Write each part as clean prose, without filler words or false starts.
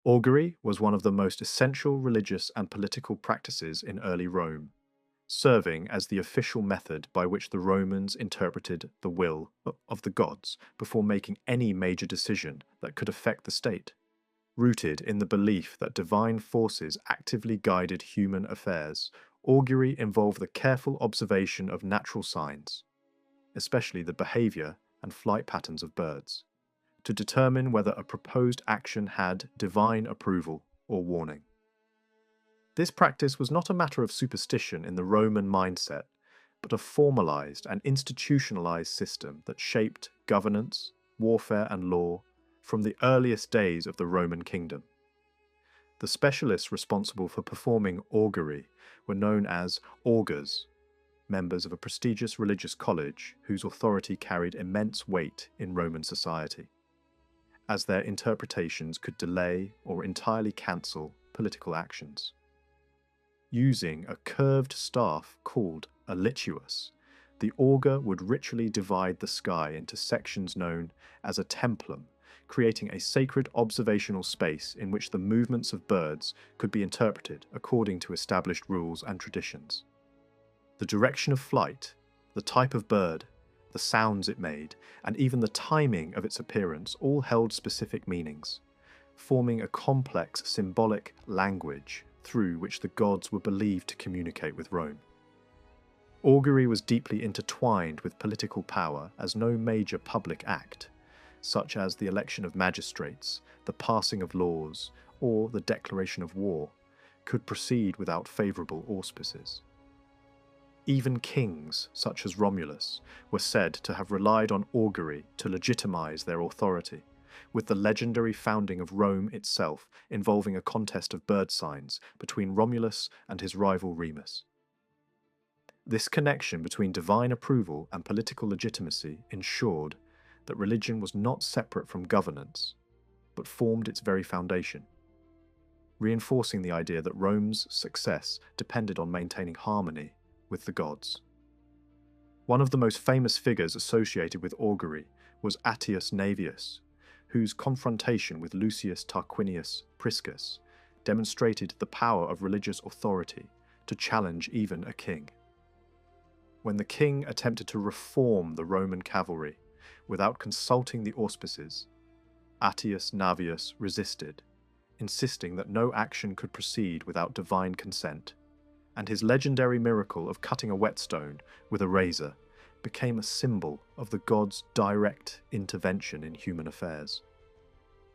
Augury was one of the most essential religious and political practices in early Rome, serving as the official method by which the Romans interpreted the will of the gods before making any major decision that could affect the state. Rooted in the belief that divine forces actively guided human affairs, augury involved the careful observation of natural signs, especially the behavior and flight patterns of birds, to determine whether a proposed action had divine approval or warning. This practice was not a matter of superstition in the Roman mindset, but a formalized and institutionalized system that shaped governance, warfare, and law from the earliest days of the Roman kingdom. The specialists responsible for performing augury were known as augurs, members of a prestigious religious college whose authority carried immense weight in Roman society, as their interpretations could delay or entirely cancel political actions. Using a curved staff called a lituus, the augur would ritually divide the sky into sections known as a templum, creating a sacred observational space in which the movements of birds could be interpreted according to established rules and traditions. The direction of flight, the type of bird, the sounds it made, and even the timing of its appearance all held specific meanings, forming a complex symbolic language through which the gods were believed to communicate with Rome. Augury was deeply intertwined with political power, as no major public act, such as the election of magistrates, the passing of laws, or the declaration of war, could proceed without favourable auspices. Even kings, such as Romulus, were said to have relied on augury to legitimize their authority, with the legendary founding of Rome itself involving a contest of bird signs between Romulus and his rival Remus. This connection between divine approval and political legitimacy ensured that religion was not separate from governance, but formed its very foundation, reinforcing the idea that Rome's success depended on maintaining harmony with the gods. One of the most famous figures associated with augury was Attius Navius, whose confrontation with Lucius Tarquinius Priscus demonstrated the power of religious authority to challenge even a king. When the king attempted to reform the Roman cavalry without consulting the auspices, Attius Navius resisted, insisting that no action could proceed without divine consent, and his legendary miracle of cutting a whetstone with a razor became a symbol of the gods' direct intervention in human affairs.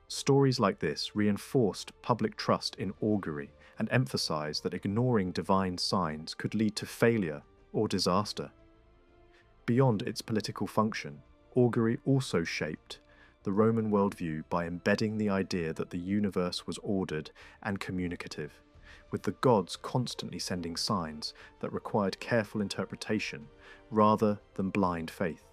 Stories like this reinforced public trust in augury and emphasized that ignoring divine signs could lead to failure or disaster. Beyond its political function, augury also shaped the Roman worldview by embedding the idea that the universe was ordered and communicative, with the gods constantly sending signs that required careful interpretation rather than blind faith.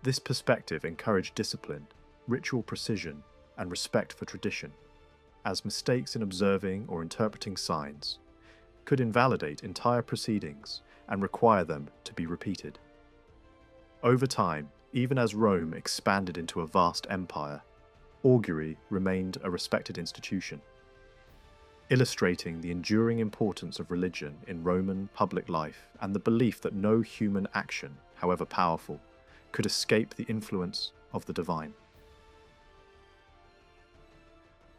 This perspective encouraged discipline, ritual precision, and respect for tradition, as mistakes in observing or interpreting signs could invalidate entire proceedings and require them to be repeated. Over time, even as Rome expanded into a vast empire, augury remained a respected institution, illustrating the enduring importance of religion in Roman public life and the belief that no human action, however powerful, could escape the influence of the divine.